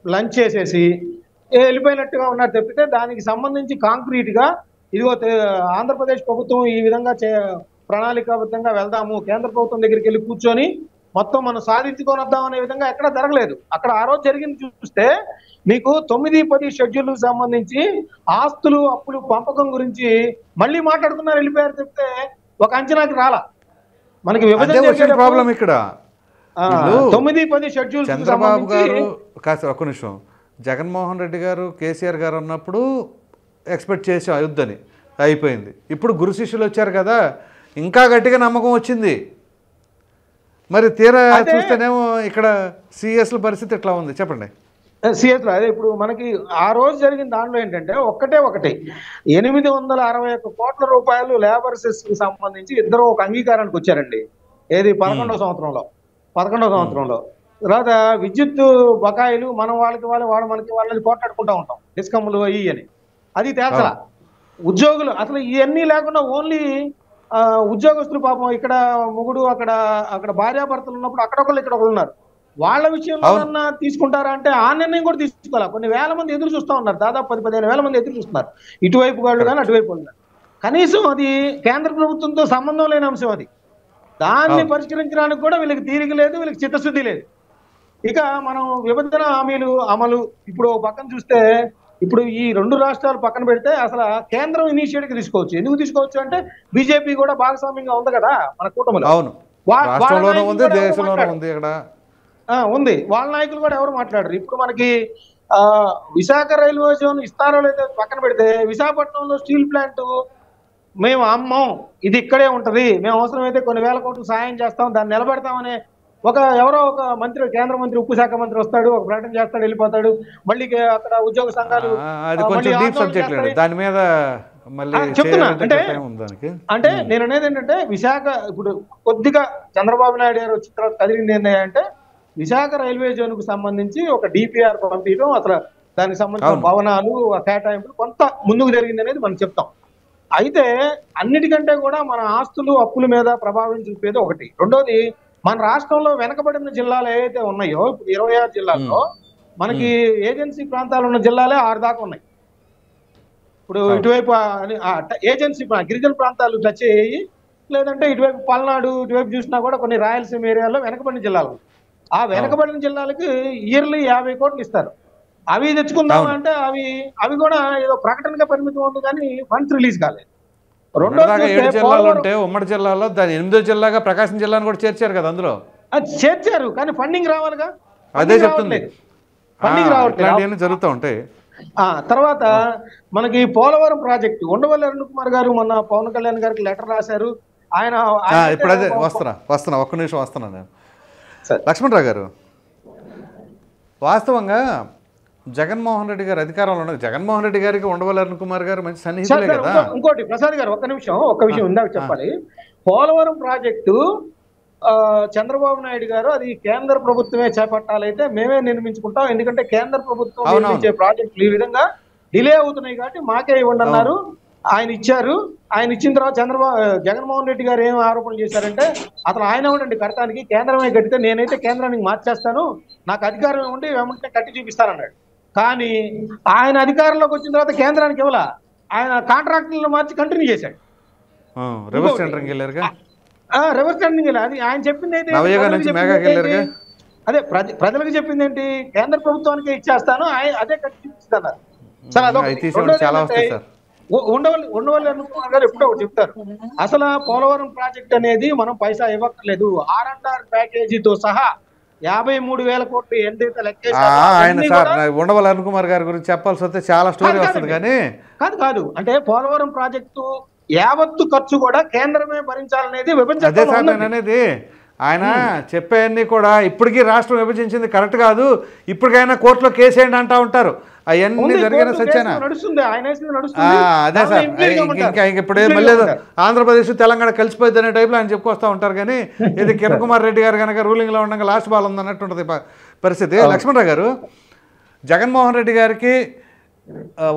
లంచ్ చేసేసి వెళ్ళిపోయినట్టుగా ఉన్నారు తప్పితే దానికి సంబంధించి కాంక్రీట్ గా ఇదిగో ఆంధ్రప్రదేశ్ ప్రభుత్వం ఈ విధంగా ప్రణాళికాబద్ధంగా వెళ్దాము, కేంద్ర ప్రభుత్వం దగ్గరికి వెళ్ళి కూర్చొని మొత్తం మనం సాధించుకొని వద్దాం అనే విధంగా ఎక్కడ జరగలేదు. అక్కడ ఆ రోజు జరిగింది చూస్తే మీకు 9-10 షెడ్యూల్కి సంబంధించి ఆస్తులు అప్పులు పంపకం గురించి మళ్ళీ మాట్లాడుకున్నారు, వెళ్ళిపోయారు చెప్తే ఒక అంచనాకి రాలా. మనకి విభజన ప్రాబ్లం ఇక్కడ 9-10 షెడ్యూల్. చంద్రబాబు గారు కాస్త ఒక్క నిమిషం, జగన్మోహన్ రెడ్డి గారు కేసీఆర్ గారు ఉన్నప్పుడు ఎక్స్పెక్ట్ చేసి అయుద్దని అయిపోయింది. ఇప్పుడు గురు శిష్యులు వచ్చారు కదా, ఇంకా గట్టిగా నమ్మకం వచ్చింది. మరి తీరా చూస్తేనేమో ఇక్కడ సిఎస్ల పరిస్థితి ఎట్లా ఉంది చెప్పండి. సిఎస్లో అదే ఇప్పుడు మనకి ఆ రోజు జరిగిన దాంట్లో ఏంటంటే ఒకటి 861 కోట్ల రూపాయలు లేబర్ సెస్ కి సంబంధించి ఇద్దరు ఒక అంగీకారానికి వచ్చారండి. ఏది 11వ సంవత్సరంలో. తర్వాత విద్యుత్ బకాయిలు మనం వాళ్ళకి వాళ్ళు మనకి వాళ్ళని పోట్లాడుకుంటూ ఉంటాం, డిస్కమ్లు అయ్యి అని, అది తేల్చలా. ఉద్యోగులు అసలు ఇవన్నీ లేకుండా ఓన్లీ ఉద్యోగస్తులు పాపం ఇక్కడ మొగుడు అక్కడ భార్యాభర్తలు ఉన్నప్పుడు అక్కడొకళ్ళు ఇక్కడ ఒకళ్ళు ఉన్నారు, వాళ్ళ విషయంలో తీసుకుంటారా అంటే ఆ నిర్ణయం కూడా తీసుకోవాలి. కొన్ని వేల మంది ఎదురు చూస్తూ ఉన్నారు, దాదాపు 10-15 వేల మంది ఎదురు చూస్తున్నారు, ఇటువైపు వాళ్ళు కానీ అటువైపు వాళ్ళు. కనీసం అది కేంద్ర ప్రభుత్వంతో సంబంధం లేని అంశం అది. దాన్ని పరిష్కరించడానికి కూడా వీళ్ళకి తీరిక లేదు, వీళ్ళకి చిత్తశుద్ధి లేదు. ఇక మనం విభజన హామీలు అమలు ఇప్పుడు పక్కన చూస్తే, ఇప్పుడు ఈ 2 రాష్ట్రాలు పక్కన పెడితే అసలు కేంద్రం ఇనిషియేటివ్ తీసుకోవచ్చు. ఎందుకు తీసుకోవచ్చు అంటే బీజేపీ కూడా భాగస్వామ్యంగా ఉంది కదా మన కూటమిలో. అవును, రాష్ట్రంలోనే ఉంది, దేశంలోనే ఉంది, ఇక్కడ ఉంది. వాళ్ళ నాయకులు కూడా ఎవరు మాట్లాడరు. ఇప్పుడు మనకి విశాఖ రైల్వే జోన్ ఇస్తారో లేదో పక్కన పెడితే, విశాఖపట్నంలో స్టీల్ ప్లాంట్ మేము అమ్మం, ఇది ఇక్కడే ఉంటది, మేము అవసరమైతే కొన్ని వేల కోట్లు సాయం చేస్తాం, దాన్ని నిలబెడతామనే ఎవరో ఒక మంత్రి, కేంద్ర మంత్రి, ఉక్కు శాఖ మంత్రి వస్తాడు, ఒక ప్రకటన చేస్తాడు, వెళ్ళిపోతాడు. మళ్ళీ అక్కడ ఉద్యోగ సంఘాలు దాని మీద చెప్తున్నా. అంటే నేను అనేది ఏంటంటే, విశాఖ ఇప్పుడు కొద్దిగా చంద్రబాబు నాయుడు గారు వచ్చిన తర్వాత కదిలింది ఏంటంటే, విశాఖ రైల్వే జోన్ కు సంబంధించి ఒక డిపిఆర్ పంపించడం, అసలు దానికి సంబంధించిన భవనాలు కేటాయింపులు కొంత ముందుకు జరిగింది అనేది మనం చెప్తాం. అయితే అన్నిటికంటే కూడా మన ఆస్తులు అప్పుల మీద ప్రభావం చూపేది ఒకటి. రెండోది, మన రాష్ట్రంలో వెనకబడిన జిల్లాలు ఏవైతే ఉన్నాయో, ఇప్పుడు 26 జిల్లాల్లో మనకి ఏజెన్సీ ప్రాంతాలు ఉన్న జిల్లాలే 6 దాకా ఉన్నాయి. ఇప్పుడు ఇటువైపు ఏజెన్సీ గిరిజన ప్రాంతాలు టచ్ అయ్యి, లేదంటే ఇటువైపు పల్నాడు ఇటువైపు చూసినా కూడా కొన్ని రాయలసీమ ఏరియాలో వెనకబడిన జిల్లాలు. ఆ వెనకబడిన జిల్లాలకి ఇయర్లీ 50 కోట్లు ఇస్తారు. అవి తెచ్చుకుందాం అంటే అవి కూడా ఏదో ప్రకటనగా పరిమితం ఉంది, కానీ ఫండ్స్ రిలీజ్ కాలేదు. 7 జిల్లాలు ఉంటే ఉమ్మడి జిల్లాలో దాని 8వ జిల్లాగా ప్రకాశం జిల్లాను కూడా చేర్చారు కదా. అందులో చేర్చారు, కానీ ఫండింగ్ రావాలిగా. అదే చెప్తుంది, ఫండింగ్ రావట్లేదు, జరుగుతూ ఉంటాయి. తర్వాత మనకి పోలవరం ప్రాజెక్టు ఉండవల్లి అరుణ్ కుమార్ గారు మొన్న పవన్ కళ్యాణ్ గారికి లెటర్ రాశారు. ఆయన ఇప్పుడు అదే వస్తున్నా ఒక్క నిమిషం వస్తున్నా నేను. లక్ష్మణరావు గారు, వాస్తవంగా జగన్మోహన్ రెడ్డి గారు అధికారంలో ఉన్నది, జగన్మోహన్ రెడ్డి గారికి ఉండవల్లి అరుణ్ కుమార్ గారు మంచి సన్నిహితులే కదా. ఇంకోటి ప్రసాద్ గారు ఒక్క విషయం ఇందాక చెప్పాలి. పోలవరం ప్రాజెక్టు చంద్రబాబు నాయుడు గారు అది కేంద్ర ప్రభుత్వమే చేపట్టాలైతే మేమే నిర్మించుకుంటాం, ఎందుకంటే కేంద్ర ప్రభుత్వం నిర్మించే ప్రాజెక్టులు ఈ విధంగా డిలే అవుతున్నాయి కాబట్టి మాకే ఇవ్వండి అన్నారు. ఆయన ఇచ్చారు. ఆయన ఇచ్చిన తర్వాత జగన్మోహన్ రెడ్డి గారు ఏం ఆరోపణలు చేశారంటే, అతను ఆయన ఉండండి కడతానికి, కేంద్రమే కడితే నేనైతే కేంద్రానికి మార్చేస్తాను, నాకు అధికారం ఉండి ఏమంటే కట్టి చూపిస్తానన్నాడు. కానీ ఆయన అధికారంలోకి వచ్చిన తర్వాత కేంద్రానికి ఇవ్వాల, ఆయన కాంట్రాక్టులను మార్చి కంటిన్యూ చేశాడు. రివర్స్ టెండరింగ్ అది ఆయన చెప్పింది అయితే అదే ప్రజలకు చెప్పింది ఏంటి, కేంద్ర ప్రభుత్వానికి ఇచ్చేస్తాను, అదే కట్టి చూపిస్తాను. ఉండవల్లి అరుణ్ కుమార్ గారు ఎప్పుడో చెప్తారు, అసలు పోలవరం ప్రాజెక్ట్ అనేది మనం పైసా ఇవ్వక్కర్లేదు, R&R ప్యాకేజీతో సహా 53,000 కోట్లు ఎంతైతే లెక్కేసారు. ఉండవల్లి అరుణ్ కుమార్ గారి గురించి చెప్పాల్సి వస్తే చాలా స్టోరీ వస్తుంది. కానీ కాదు అంటే పోలవరం ప్రాజెక్టు యావత్తు ఖర్చు కూడా కేంద్రమే భరించాలనేది అనేది ఆయన చెప్పేవన్నీ కూడా ఇప్పటికీ రాష్ట్రం విభజించింది కరెక్ట్ కాదు, ఇప్పటికైనా కోర్టులో కేసేయండి అంటా ఉంటారు. అవన్నీ జరిగిన సత్యానా? అదే సార్, ఇంకా ఇప్పుడు మళ్ళీ ఆంధ్రప్రదేశ్ తెలంగాణ కలిసిపోయింది అనే టైప్లో ఆయన చెప్పుకొస్తూ ఉంటారు. కానీ ఇది కిరణ్ కుమార్ రెడ్డి గారు కనుక రూలింగ్లో ఉండగా లాస్ట్ బాల్ ఉంది అన్నట్టు ఉంటుంది పరిస్థితి. లక్ష్మణరావు గారు, జగన్మోహన్ రెడ్డి గారికి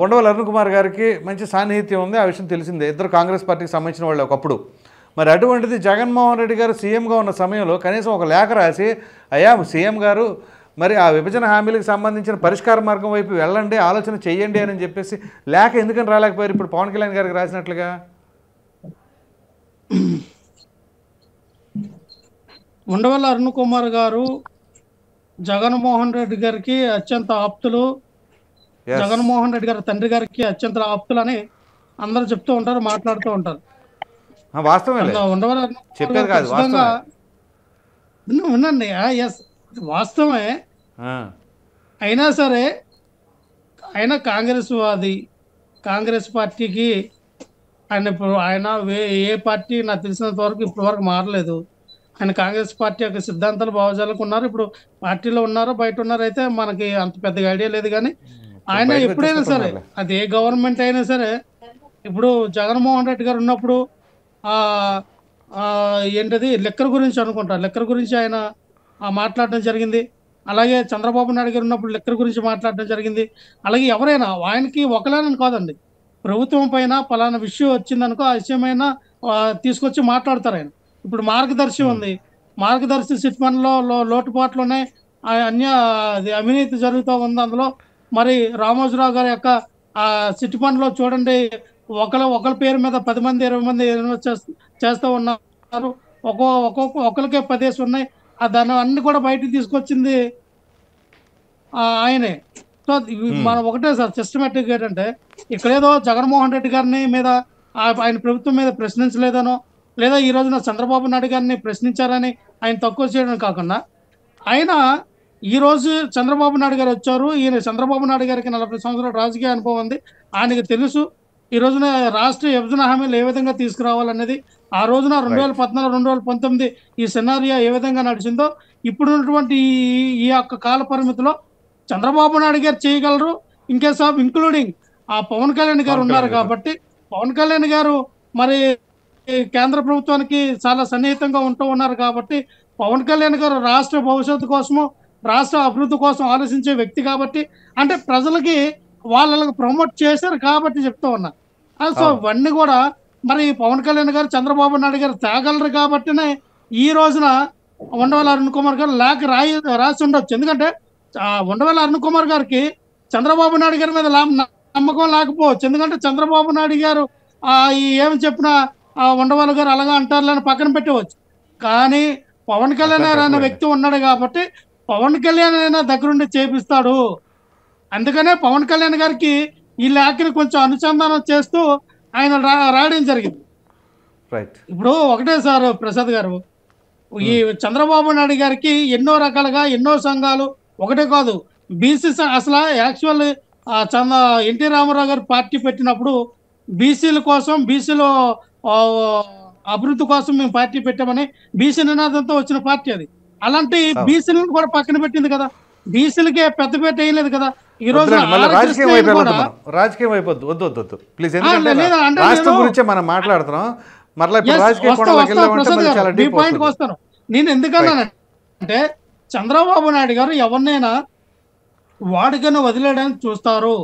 ఉండవల్లి అరుణ్ కుమార్ గారికి మంచి సాన్నిహిత్యం ఉంది, ఆ విషయం తెలిసిందే. ఇద్దరు కాంగ్రెస్ పార్టీకి సంబంధించిన వాళ్ళు ఒకప్పుడు. మరి అటువంటిది జగన్మోహన్ రెడ్డి గారు సీఎంగా ఉన్న సమయంలో కనీసం ఒక లేఖ రాసి, అయ్యా సీఎం గారు మరి ఆ విభజన హామీలకు సంబంధించిన పరిష్కార మార్గం వైపు వెళ్ళండి, ఆలోచన చెయ్యండి అని చెప్పేసి లేఖ ఎందుకని రాలేకపోయారు ఇప్పుడు పవన్ కళ్యాణ్ గారికి రాసినట్లుగా? ఉండవల్లి అరుణ్ కుమార్ గారు జగన్మోహన్ రెడ్డి గారికి అత్యంత ఆప్తులు, జగన్మోహన్ రెడ్డి గారి తండ్రి గారికి అత్యంత ఆప్తులు అని అందరూ చెప్తూ ఉంటారు, మాట్లాడుతూ ఉంటారు. వినండి, ఎస్ వాస్తవమే. అయినా సరే ఆయన కాంగ్రెస్ వాది, కాంగ్రెస్ పార్టీకి ఆయన ఏ పార్టీ నాకు తెలిసినంత వరకు ఇప్పటి వరకు మారలేదు. ఆయన కాంగ్రెస్ పార్టీ యొక్క సిద్ధాంతాలు భావజాలకు ఉన్నారు. ఇప్పుడు పార్టీలో ఉన్నారో బయట ఉన్నారో అయితే మనకి అంత పెద్దగా ఐడియా లేదు. కానీ ఆయన ఎప్పుడైనా సరే, అది ఏ గవర్నమెంట్ అయినా సరే, ఇప్పుడు జగన్మోహన్ రెడ్డి గారు ఉన్నప్పుడు ఏంటది లెక్కర్ గురించి అనుకుంటా, లెక్కర్ గురించి ఆయన మాట్లాడడం జరిగింది. అలాగే చంద్రబాబు నాయుడు గారు ఉన్నప్పుడు లెక్కర్ గురించి మాట్లాడడం జరిగింది. అలాగే ఎవరైనా ఆయనకి ఒకలేనని కాదండి, ప్రభుత్వం పైన పలానా విషయం వచ్చిందనుకో ఆ విషయమైనా తీసుకొచ్చి మాట్లాడతారు ఆయన. ఇప్పుడు మార్గదర్శి ఉంది, మార్గదర్శి సిట్ ఫండ్లో లోటుపాట్లు ఉన్నాయి, అవినీతి జరుగుతూ ఉంది. అందులో మరి రామోజీరావు గారి యొక్క సిట్ ఫండ్లో చూడండి ఒకరి పేరు మీద 10 మంది 20 మంది ఇన్వెస్ట్ చేస్తూ ఉన్నారు. ఒకరికే 10 ఉన్నాయి. దాన్ని అన్ని కూడా బయటకు తీసుకొచ్చింది ఆయనే. సో మనం ఒకటే సార్ సిస్టమేటిక్ ఏంటంటే ఇక్కడేదో జగన్మోహన్ రెడ్డి గారిని మీద ఆయన ప్రభుత్వం మీద ప్రశ్నించలేదనో, లేదా ఈ రోజున చంద్రబాబు నాయుడు గారిని ప్రశ్నించారని ఆయన తక్కువ చేయడం కాకుండా, ఆయన ఈ రోజు చంద్రబాబు నాయుడు గారు వచ్చారు. ఈయన చంద్రబాబు నాయుడు గారికి 40 సంవత్సరాల రాజకీయ అనుభవం ఉంది. ఆయనకి తెలుసు ఈ రోజున రాష్ట్ర విభజన హామీలు ఏ విధంగా తీసుకురావాలనేది. ఆ రోజున 2014 2019 ఈ సినారియో ఏ విధంగా నడిచిందో ఇప్పుడున్నటువంటి ఈ యొక్క కాల పరిమితిలో చంద్రబాబు నాయుడు గారు చేయగలరు. ఇన్కేస్ ఆఫ్ ఇంక్లూడింగ్ ఆ పవన్ కళ్యాణ్ గారు ఉన్నారు కాబట్టి, పవన్ కళ్యాణ్ గారు మరి కేంద్ర ప్రభుత్వానికి చాలా సన్నిహితంగా ఉంటూ ఉన్నారు కాబట్టి, పవన్ కళ్యాణ్ గారు రాష్ట్ర భవిష్యత్తు కోసము, రాష్ట్ర అభివృద్ధి కోసం ఆలోచించే వ్యక్తి కాబట్టి, అంటే ప్రజలకి వాళ్ళకి ప్రమోట్ చేశారు కాబట్టి చెప్తూ ఉన్నా. సో ఇవన్నీ కూడా మరి పవన్ కళ్యాణ్ గారు చంద్రబాబు నాయుడు గారు తేగలరు కాబట్టినే ఈ రోజున ఉండవల్లి అరుణ్ కుమార్ గారు లేఖ రాసి ఉండొచ్చు. ఎందుకంటే ఉండవల్లి అరుణ్ కుమార్ గారికి చంద్రబాబు నాయుడు గారి మీద నమ్మకం లేకపోవచ్చు. ఎందుకంటే చంద్రబాబు నాయుడు గారు ఏమి చెప్పినా ఉండవల్లి గారు అలాగా అంటారులని పక్కన పెట్టవచ్చు. కానీ పవన్ కళ్యాణ్ అనే వ్యక్తి ఉన్నాడు కాబట్టి పవన్ కళ్యాణ్ అయినా దగ్గరుండి చేపిస్తాడు. అందుకనే పవన్ కళ్యాణ్ గారికి ఈ లేఖని కొంచెం అనుసంధానం చేస్తూ ఆయన రాయడం జరిగింది. ఇప్పుడు ఒకటే సార్ ప్రసాద్ గారు, ఈ చంద్రబాబు నాయుడు గారికి ఎన్నో రకాలుగా ఎన్నో సంఘాలు, ఒకటే కాదు బీసీ అసలు యాక్చువల్ ఎన్టీ రామారావు గారు పార్టీ పెట్టినప్పుడు బీసీల కోసం, బీసీలో అభివృద్ధి కోసం మేము పార్టీ పెట్టామని బీసీ నినాదంతో వచ్చిన పార్టీ అది. అలాంటి బీసీలను కూడా పక్కన పెట్టింది కదా, బీసీలకే పెద్దపేట వేయలేదు కదా. ఈ రోజు రాజకీయం అయిపోద్దు, వద్దు వద్దు వద్దు ప్లీజ్, రాష్ట్రం గురించి మనం మాట్లాడుతున్నాం. పాయింట్కి వస్తాను. నేను ఎందుకన్నానంటే చంద్రబాబు నాయుడు గారు ఎవరినైనా వాడుకను వదిలేయడానికి చూస్తారు.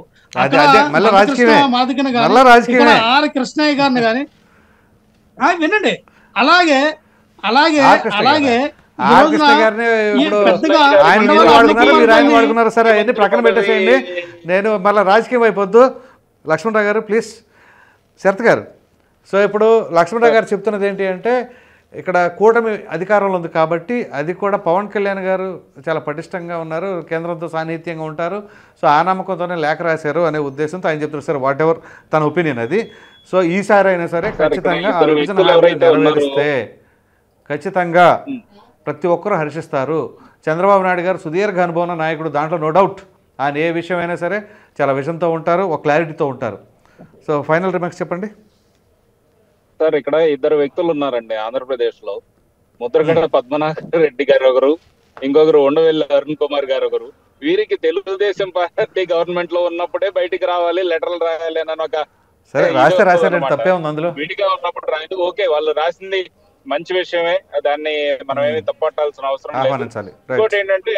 ఆర్ కృష్ణయ్య గారిని కానీ వినండి, అలాగే అలాగే అలాగే సరే అవన్నీ ప్రక్కన పెట్టేసేయండి. నేను మళ్ళీ రాజకీయం అయిపోద్దు. లక్ష్మణరావు గారు ప్లీజ్. శరత్ గారు, సో ఇప్పుడు లక్ష్మణరావు గారు చెప్తున్నది ఏంటి అంటే, ఇక్కడ కూటమి అధికారంలో ఉంది కాబట్టి అది కూడా పవన్ కళ్యాణ్ గారు చాలా పటిష్టంగా ఉన్నారు, కేంద్రంతో సాన్నిహిత్యంగా ఉంటారు. సో ఆ నమ్మకంతోనే లేఖ రాశారు అనే ఉద్దేశంతో ఆయన చెప్తున్నారు. సరే వాట్ ఎవర్ తన ఒపీనియన్ అది. సో ఈసారి అయినా సరే ఖచ్చితంగా ఆ విభజన నెరవేరిస్తే ఖచ్చితంగా ప్రతి ఒక్కరూ హర్షిస్తారు. చంద్రబాబు నాయుడు గారు సుదీర్ఘ అనుభవం నాయకుడు, దాంట్లో నో డౌట్. ఆయన ఏ విషయమైనా సరే చాలా విషయంతో ఉంటారు, ఒక క్లారిటీతో ఉంటారు. సో ఫైనల్ రిమార్క్స్ చెప్పండి సార్. ఇక్కడ ఇద్దరు వ్యక్తులు ఉన్నారండి ఆంధ్రప్రదేశ్ లో. ముద్రగడ పద్మనాభ రెడ్డి గారు ఒకరు, ఇంకొకరు ఉండవెల్లి అరుణ్ కుమార్ గారు ఒకరు. వీరికి తెలుగుదేశం పార్టీ గవర్నమెంట్ లో ఉన్నప్పుడే బయటికి రావాలి, లెటర్లు రాయాలి అని ఒక విడిగా ఉన్నప్పుడు రాయదు. ఓకే, వాళ్ళు రాసింది మంచి విషయమే, దాన్ని మనం ఏమి తప్పట్టాల్సిన అవసరం లేదు. ఇంకోటి ఏంటంటే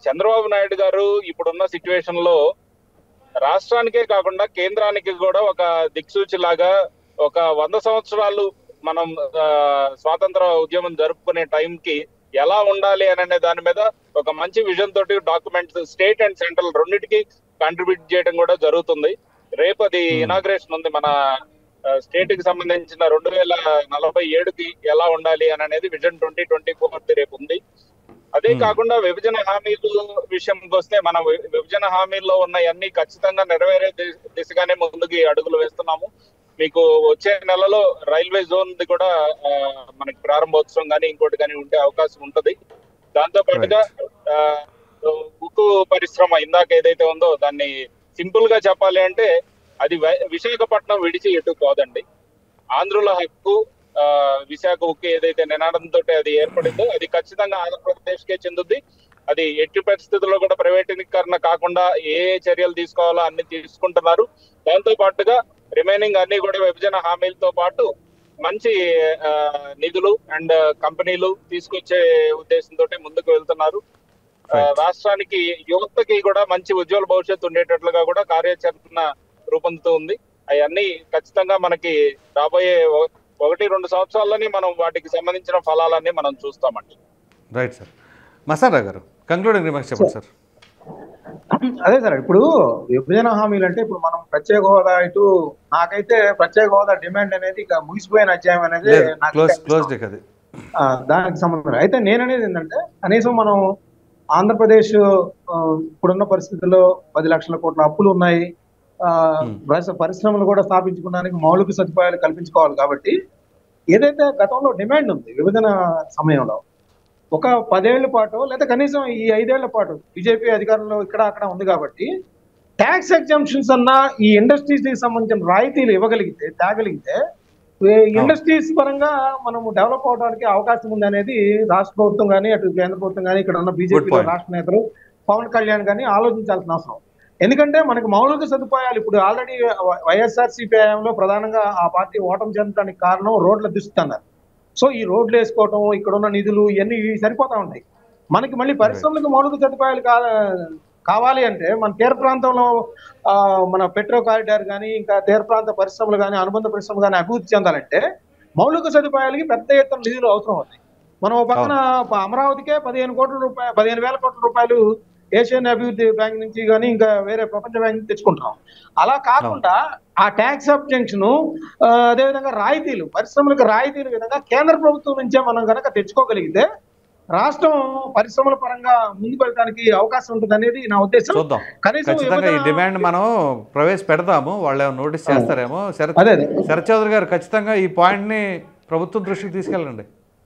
చంద్రబాబు నాయుడు గారు ఇప్పుడున్న సిచ్యువేషన్ లో రాష్ట్రానికే కాకుండా కేంద్రానికి కూడా ఒక దిక్సూచి లాగా ఒక 100 సంవత్సరాలు మనం స్వాతంత్ర ఉద్యమం జరుపుకునే టైంకి ఎలా ఉండాలి అనే దాని మీద ఒక మంచి విజన్ తోటి డాక్యుమెంట్స్ స్టేట్ అండ్ సెంట్రల్ రెండింటికి కాంట్రిబ్యూట్ చేయడం కూడా జరుగుతుంది. రేపు అది ఇనాగ్రేషన్ ఉంది. మన స్టేట్ కి సంబంధించిన 2047కి ఎలా ఉండాలి అనేది విజన్ 2024 రేపు ఉంది. అదే కాకుండా విభజన హామీలు విషయంకి వస్తే మన విభజన హామీల్లో ఉన్నవన్నీ ఖచ్చితంగా నెరవేరే దిశగానే ముందుకి అడుగులు వేస్తున్నాము. మీకు వచ్చే నెలలో రైల్వే జోన్ కూడా మనకి ప్రారంభోత్సవం కానీ ఇంకోటి కానీ ఉండే అవకాశం ఉంటది. దాంతో పాటుగా ఉక్కు పరిశ్రమ ఇందాక ఏదైతే ఉందో దాన్ని సింపుల్ గా చెప్పాలి అంటే అది విశాఖపట్నం విడిచి ఎటు పోదండి. ఆంధ్రుల హక్కు విశాఖ ఉక్కు ఏదైతే నినాదంతో అది ఏర్పడిందో అది ఖచ్చితంగా ఆంధ్రప్రదేశ్ కే చెందుద్ది. అది ఎట్టి పరిస్థితుల్లో కూడా ప్రైవేటీకరణ కాకుండా ఏ చర్యలు తీసుకోవాలో అన్ని తీసుకుంటున్నారు. దాంతో పాటుగా రిమైనింగ్ అన్ని కూడా విభజన హామీలతో పాటు మంచి నిధులు అండ్ కంపెనీలు తీసుకొచ్చే ఉద్దేశంతో ముందుకు వెళ్తున్నారు. రాష్ట్రానికి యువతకి కూడా మంచి ఉజ్వల భవిష్యత్తు ఉండేటట్లుగా కూడా కార్యాచరణ రూపొందుతూ ఉంది. అవన్నీ ఖచ్చితంగా మనకి రాబోయే 1-2 సంవత్సరాల్లోనే మనం వాటికి సంబంధించిన ఫలాలన్నీ మనం చూస్తామండి. Right sir. మసారా గారు కంక్లూడింగ్ రిమార్క్స్ చెప్పండి సార్. అదే సార్, ఇప్పుడు విభజన హామీలు అంటే ఇప్పుడు మనం ప్రత్యేక హోదా ఇటు నాకైతే ప్రత్యేక హోదా డిమాండ్ అనేది ఇక ముగిసిపోయిన అధ్యాయం అనేది లేదు, నాకు క్లోజ్ అది. దానికి సంబంధం. అయితే నేననేది ఏంటంటే కనీసం మనం ఆంధ్రప్రదేశ్ ఇప్పుడున్న పరిస్థితుల్లో 10 లక్షల కోట్ల అప్పులు ఉన్నాయి. పరిశ్రమలు కూడా స్థాపించుకోవడానికి మౌలిక సదుపాయాలు కల్పించుకోవాలి. కాబట్టి ఏదైతే గతంలో డిమాండ్ ఉంది విభజన సమయంలో ఒక 10 ఏళ్ల పాటు లేదా కనీసం ఈ 5 ఏళ్ల పాటు బీజేపీ అధికారంలో ఇక్కడ అక్కడ ఉంది కాబట్టి ట్యాక్స్ ఎగ్జంప్షన్స్ అన్నా ఈ ఇండస్ట్రీస్ కి సంబంధించిన రాయితీలు ఇవ్వగలిగితే తేగలిగితే ఇండస్ట్రీస్ పరంగా మనము డెవలప్ అవడానికి అవకాశం ఉంది అనేది రాష్ట్ర ప్రభుత్వం కానీ అటు కేంద్ర ప్రభుత్వం కానీ ఇక్కడ ఉన్న బీజేపీ రాష్ట్ర నేతలు పవన్ కళ్యాణ్ కానీ ఆలోచించాల్సిన అవసరం. ఎందుకంటే మనకి మౌలిక సదుపాయాలు ఇప్పుడు ఆల్రెడీ వైఎస్ఆర్సీపీ హయాంలో ప్రధానంగా ఆ పార్టీ ఓటమి చెందడానికి కారణం రోడ్ల దుస్థితి అన్నారు. సో ఈ రోడ్లు వేసుకోవటం, ఇక్కడ ఉన్న నిధులు ఇవన్నీ సరిపోతా ఉంటాయి. మనకి మళ్ళీ పరిశ్రమలకు మౌలిక సదుపాయాలు కావాలి అంటే మన తీర ప్రాంతంలో మన పెట్రో కారిడార్ కానీ ఇంకా తీర ప్రాంత పరిశ్రమలు కానీ అనుబంధ పరిశ్రమలు కానీ అభివృద్ధి చెందాలంటే మౌలిక సదుపాయాలకి పెద్ద ఎత్తున నిధులు అవసరం అవుతాయి. మనం పక్కన అమరావతికే 15,000 కోట్ల రూపాయలు ఏషియన్ అభివృద్ధి బ్యాంక్ నుంచి కానీ ఇంకా వేరే ప్రపంచ బ్యాంక్ నుంచి తెచ్చుకుంటున్నాం. అలా కాకుండా ఆ ట్యాక్స్ అబ్జెక్షన్ అదేవిధంగా రాయితీలు పరిశ్రమలకు రాయితీల విధంగా కేంద్ర ప్రభుత్వం నుంచే మనం కనుక తెచ్చుకోగలిగితే రాష్ట్రం పరిశ్రమల పరంగా ముందుకు వెళ్ళడానికి అవకాశం ఉంటుంది అనేది నా ఉద్దేశం. చూద్దాం, ఖచ్చితంగా ఈ డిమాండ్ మనం ప్రవేశపెడతాము. వాళ్ళు నోటీస్ చేస్తారేమో. శరత్ చౌదరి గారు ఖచ్చితంగా ఈ పాయింట్ ని ప్రభుత్వం దృష్టికి తీసుకెళ్ళండి.